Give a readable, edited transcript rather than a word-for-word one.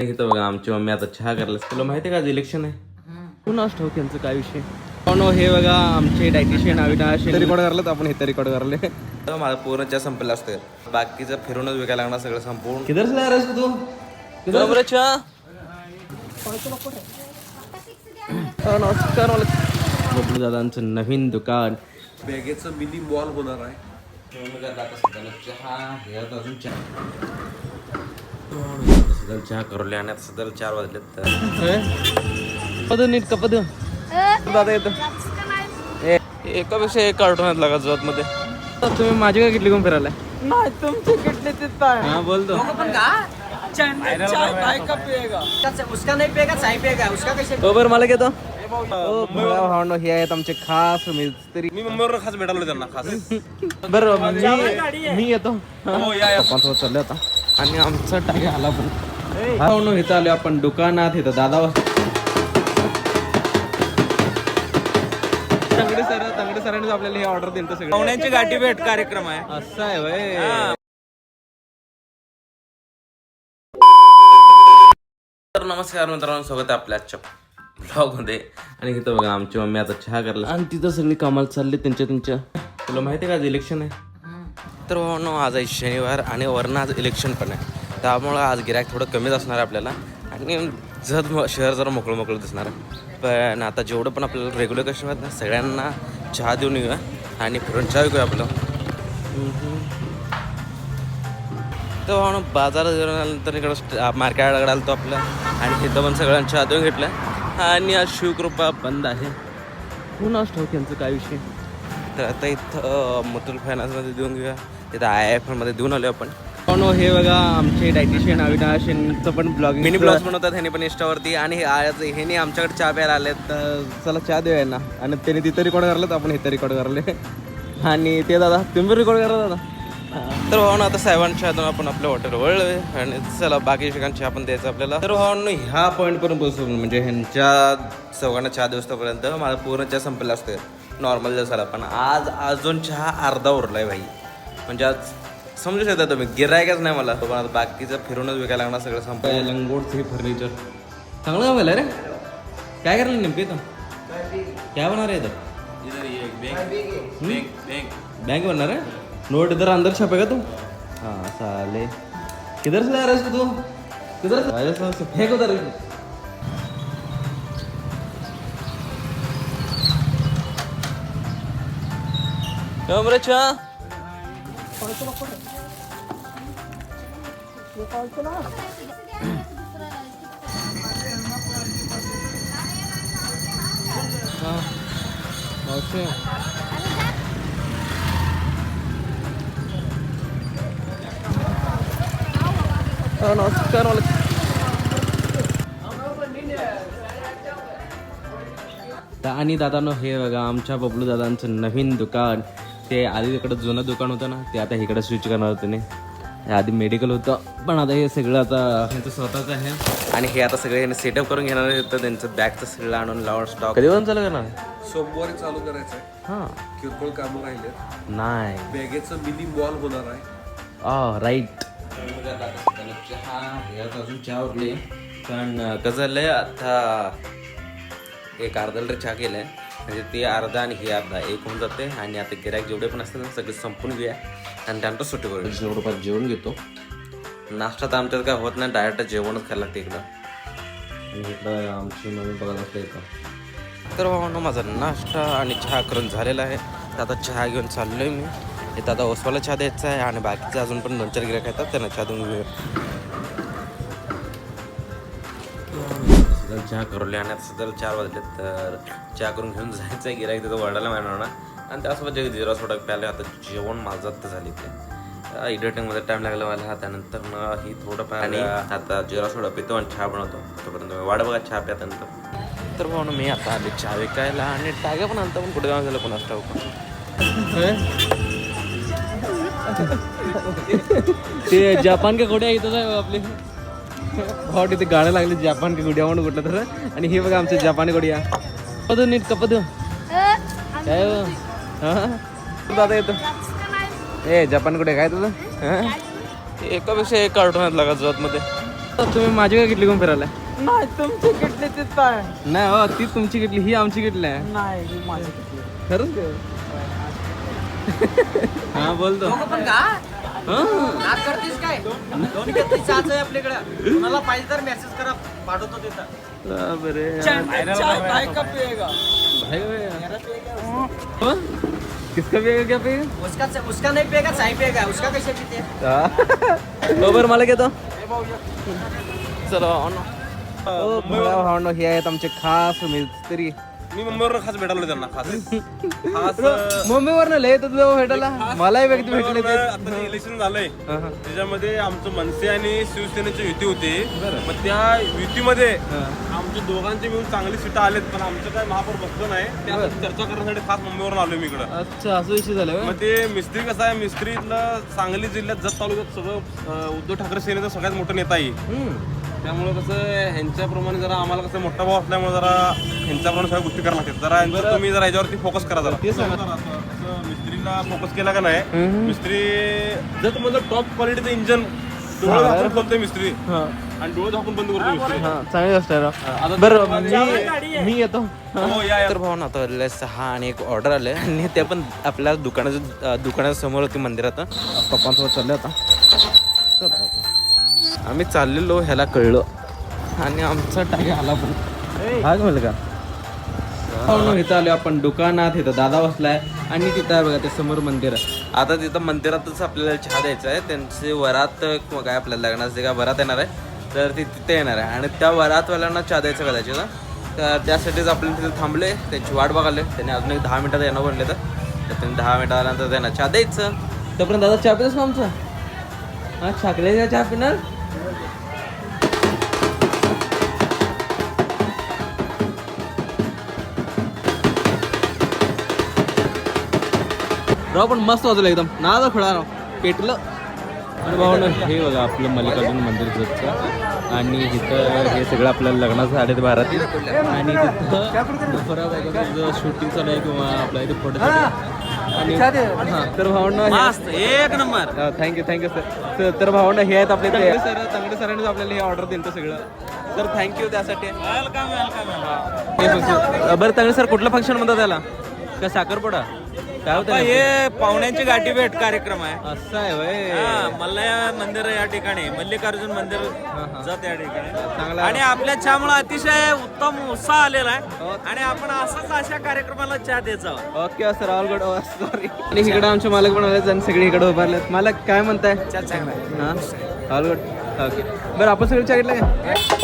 इथं बघा आमची मम्मी आता चहा करायला. तुला माहिती आहे का आज इलेक्शन आहे? कुणास ठाऊक त्यांचं काय विषय. हे बघा आमचे डायटिशियन अविनाश रेकॉर्ड करलं तर आपण हे रेकॉर्ड करले. माझं पूर्ण चहा संपलं असतं. बाकीचं फिरूनच विकायला लागणार सगळं संपूर्ण. किधर से आ रहा है तू? किधर बरं चहा? नमस्कार बबलू दादांचं नवीन दुकान बॅगेचं मिनी मॉल होणार आहे. चहा अजून चहा करवले आणि आता सध्या 4 वाजलेत. पद नीट का पद दादा येतो एकापेक्षा एक कार्टून आहेत लागा जोत मध्ये. तुम्ही माझी काय किटली घेऊन फिरायला? नाही तुमची किटली तिथं आहे. हा बोलतो उसका नहीं पिएगा चाय पिएगा उसका कैसे. बरोबर मला घेतो. भावनो हे आहेत आमचे खास मिस्त्री. मी मुंबईवर खास भेटायला त्यांना खास. बरं मी येतो. आपण चाललो आता आणि आमचा टाके आला पण भावनो इथं आलो आपण दुकानात. इथं दादा तंगडे सरांनी आपल्याला हे ऑर्डर दिलं सगळं. पाहुण्यांची गाठी भेट कार्यक्रम आहे. असं आहे वय. तर नमस्कार मित्रांनो, स्वागत आहे आपल्या आजच्या ब्लॉग मध्ये. आणि इथं बघा आमची मम्मी आता चहा करायला आणि तिथं सगळी कामाला चालली त्यांच्या. तुला माहिती आहे का आज इलेक्शन आहे? तर भावनो आज आहे शनिवार आणि वरनं आज इलेक्शन पण आहे. त्यामुळं आज गिऱ्हाईक थोडं कमीच असणार आहे आपल्याला आणि शहर जरा मोकळं दिसणार आहे. पण आता जेवढं पण आपल्याला रेग्युलर कस्टमर आहेत ना सगळ्यांना चहा देऊन येऊया आणि फिरून चहा विकूया आपलं. तर भावनो बाजारात जेवण आल्यानंतर इकडं मार्केटकडे आलो आपलं आणि इथं पण सगळ्यांना चहा देऊन घेतलं. आणि आज शिवकृपा बंद आहे. कुणास ठाऊक यांचं काय विषय. तर आता इथं मुथूट फायनान्समध्ये देऊन घेऊया. तिथं IIFL मध्ये देऊन आलो आपण. पण हे बघा आमचे डायटिशियन अविनाश यांचं पण ब्लॉगिंग मिनी ब्लॉग्स बनवतात ह्याने पण इंस्टावरती. आणि आज ह्याने आमच्याकडे चहा प्यायला आले तर चला चहा देऊया ना. आणि त्याने तिथं रेकॉर्ड करलं तर आपण इथं रेकॉर्ड करले. आणि ते दादा तुम्ही रेकॉर्ड करा दादा. तर भावना आता साहेबांच्या हातून आपण आपल्या हॉटेल वळलोय आणि चला बाकी ठिकाणची आपण द्यायचं आपल्याला. तर भावना ह्या पॉईंटपर्यंत बसून म्हणजे ह्यांच्या चौघांना चहा दिवसापर्यंत माझा पूर्ण चहा संपला असतं नॉर्मल दिवसाला. पण आज अजून चहा अर्धा उरलाय भाई. म्हणजे आज समजू शकता तुम्ही गिरायकच नाही मला. पण बाकीचं फिरूनच विकायला लागणार सगळं संपलं. लंगोटचं फर्निचर चांगलं काम केलं रे. काय करायला नेमकं इथं काय बनणार आहे? इथं बैंक बनणार आहे. नोट इधर अंदर छापेगा तू? हाँ साले किधर से आ रहा है तू? किधर से? राजस्थान से फेंक उधर. कमरे चहा नमस्कार. आणि दादानो हे बघा आमच्या बबलू दादांचं नवीन दुकान. ते आधी इकडं जुनं दुकान होतं ना ते आता इकडे स्विच करणार होतं. आधी मेडिकल होतं पण आता हे सगळं आता त्यांचं स्वतःच आहे. आणि हे आता सगळे सेटअप करून घेणार होतं. त्यांचं बॅगचं सगळं आणून लावून स्टॉक कधी पण चालू करणार. सोमवारी चालू करायचं आहे. हां किरकोळ कामं राहिले नाही. बॅगेचं मिनी मॉल होणार आहे. राईट. चहा अजून चहा उरली पण कसं झालंय आता एक अर्धा लिटर चहा केलाय म्हणजे ते अर्धा आणि हे अर्धा एक होऊन जाते. आणि आता गिरायक जेवढे पण असतील ना सगळे संपून घेऊया आणि त्यानंतर सुट्टी करू. 100 रुपयात जेवण घेतो. नाश्ता तर आमच्यात काय होत नाही. डायरेक्ट जेवणच खायला लागते इकडं. आणि इकडं आमची मम्मी बघायला असते इथं. तर भावना माझा नाश्ता आणि चहा करून झालेला आहे. तर आता चहा घेऊन चाललो आहे मी. इथं आता ओसवाला चहा द्यायचा आहे आणि बाकीचं अजून पण 2-4 गिऱ्हाईक येतात त्यांना चहा देऊन घेऊया. चहा करवले आणि आता सध्या 4 वाजले तर चहा करून घेऊन जायचं आहे. गिऱ्हाईक तिथं वरडायला मिळणार ना. आणि त्यासोबत जे जिरा सोडा प्याले. आता जेवण माझं तर झाली ते एडिटिंगमध्ये टाईम लागला मला. त्यानंतर ही थोडंफार आणि आता जिरा सोडा पितो आणि चहा बनवतो. तोपर्यंत वाढ बघा चहा प्यानंतर. तर म्हणून मी आता आले चहा विकायला आणि टाग्या पण आणता पण कुठे जाऊन झालं पण असतं. ते जपान के घोड्या इथंच आहे आपले. हो तिथे गाड्या लागले जपान के घोड्या म्हणून कुठलं तर. आणि हे बघा आमचे जपानी घोड्या. पद नीट का पद काय दादा येतो. जपान घोड्या काय तुझं एकापेक्षा एक कार्टून आहेत लागा जोत मध्ये. तुम्ही माझी काय किटली घेऊन फिरायला नाही तुमची किटली तिथं आहे नाही हो ती तुमची किटली ही आमची किटली आहे नाही ही माझी किटली खरंच हा बोलतो पण का नाद करतेस काय दोन किटली चहाच आहे आपल्याकडे तुम्हाला पाहिजे तर मेसेज करा पाठवतो तिथं बरे चाय का पिएगा किसका पिएगा क्या पिएगा उसका नहीं पिएगा चाय पिएगा उसका कैसे पीते बरोबर मला घेतो चला भावनो हे आहेत आमचे खास मिस्त्री मी मुंबईवर खास भेटायला त्यांना खास मुंबईवर लय येतो तुझं भेटायला मलाही व्यक्ती भेटले ते आता जे इलेक्शन झालंय त्याच्यामध्ये आमचं मनसे आणि शिवसेनेची युती होती मग त्या युतीमध्ये आमच्या दोघांचे मिळून चांगली सीटा आलेत पण आमचं काय महापौर बसलं नाही त्या चर्चा करण्यासाठी खास मुंबईवरून आलोय मी इकडं. अच्छा असं विषय झाला मग ते मिस्त्री कसं आहे मिस्त्रीतलं सांगली जिल्ह्यात जत तालुक्यात सगळं उद्धव ठाकरे सेनेचा सगळ्यात मोठा नेता आहे त्यामुळे कसं ह्यांच्याप्रमाणे जरा आम्हाला कसं मोठा भाव असल्यामुळे जरा ह्यांच्याप्रमाणे सगळ्या गोष्टी करायला लागतात जरा ह्यांचं तुम्ही जरा ह्याच्यावरती फोकस करा जरा कसं मिस्त्रीला फोकस केला का नाही मिस्त्री जर तुम्हाला टॉप क्वालिटीचं इंजन डोळे झाकून खोलतोय मिस्त्री आणि डोळे झाकून बंद करतो मिस्त्री चांगली गोष्ट आहे बरं मी येतो हो या तर भाऊ ना आता 6 आणि एक ऑर्डर आले आणि ते पण आपल्या दुकानासमोर होती मंदिरात पप्पांसोबत चालले होता आम्ही चाललेलो ह्याला कळलं आणि आमचा टाइम आला पण हा म्हणलं का हो इथं आलो आपण दुकानात इथं दादा बसलाय आणि तिथं आहे बघा ते समोर मंदिर आहे आता तिथं मंदिरातच आपल्याला चहा द्यायचा आहे त्यांचे वरात किंवा काय आपल्याला लग्नाचे काय वरात येणार आहे तर ती तिथे येणार आहे आणि त्या वरातवाल्यांना चहा द्यायचं कदाचित ना तर त्यासाठीच आपल्याला तिथे थांबले त्यांची वाट बघाले त्यांनी अजून एक 10 मिनिटात येणं बनले तर त्यांनी 10 मिनिटात आल्यानंतर त्यांना चहा द्यायचं तोपर्यंत दादा चहा पितोस ना आमचं हा छाकलेचा चहा पिणार राव पण मस्त वाजलं एकदम नादा खुळा राव पेटलं आणि भाऊ हे बघा आपलं मल्लिकार्जुन मंदिर जवळचं आणि इथं हे सगळं आपल्याला लग्नाचं आले ते बाराती आणि तिथं शूटिंग चालू आहे किंवा आपल्या इथे फोटो आणि हां तर भावंडा एक नंबर थँक्यू सर तर भावंडा हे आहेत आपले चांगले सरांनीच आपल्याला हे ऑर्डर दिलं सगळं तर थँक्यू त्यासाठी बरं चांगले सर कुठलं फंक्शन म्हणतात त्याला का साखरपुडा काय होतं हे पाहुण्यांची गाठी भेट कार्यक्रम आहे असं आहे वय मल्लया मंदिर या ठिकाणी मल्लिकार्जुन मंदिर जात या ठिकाणी चांगला आणि आपल्या चहामुळे अतिशय उत्तम उत्साह आलेला आहे आणि आपण असंच अशा कार्यक्रमाला चहा देत जावं okay sir all good sorry आणि इकडे आमचे मालक पण आले आणि सगळे इकडे उभारलेत मालक काय म्हणताय चहा चांगला हां ऑल गुड ओके बरं आपण सगळे चहा घेतलं काय